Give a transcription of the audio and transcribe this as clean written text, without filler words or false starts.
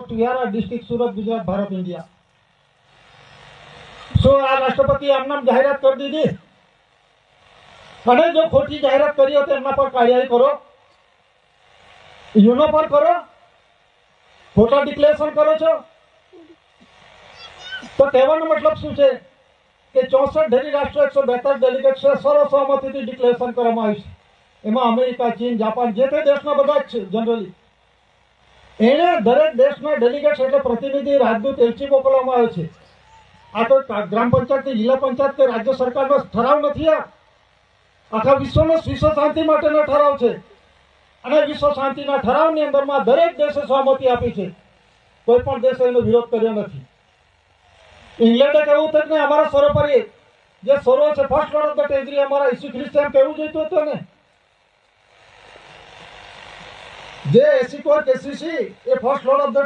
Post Vihara district Surat Gujarat Bharat India. શું આ રાષ્ટ્રપતિ આમનામ જાહેરાત કરી દીધી? અને જો ખોટી જાહેરાત કરી હોય તો એમના પર કાર્યવાહી કરો, યુનો પર કરો, ખોટા ડિક્લેરેશન કરો છો। તો કહેવાનો મતલબ શું છે કે 64 ધરી રાષ્ટ્રો 142 ડેલિગેટ સર્વસહમતિથી ડિક્લેરેશન કરવામાં આવ્યું છે। એમાં અમેરિકા, ચીન, જાપાન જે તે દેશના બધા જ છે જનરલી। એને દરેક દેશના ડેલિગેટ્સ એટલે પ્રતિનિધિ, રાજદૂત, એલચી મોકલવામાં આવે છે। આ તો ગ્રામ પંચાયત, જિલ્લા પંચાયત કે રાજ્ય સરકારનો ઠરાવ નથી। આખા વિશ્વનો વિશ્વ શાંતિ માટેનો ઠરાવ છે અને વિશ્વ શાંતિના ઠરાવની અંદરમાં દરેક દેશે સહમતિ આપી છે। કોઈ પણ દેશે એનો વિરોધ કર્યો નથી। ઇંગ્લેન્ડે કહેવું હતું કે અમારા સરો પર જે સરો છે first lord of the territory અમારા ઈસુ ખ્રિસ્તિયન કહેવું જોઈતું હતું ને। જે એસી કોર કેસીસી એ ફર્સ્ટ લોર્ડ ઓફ ધ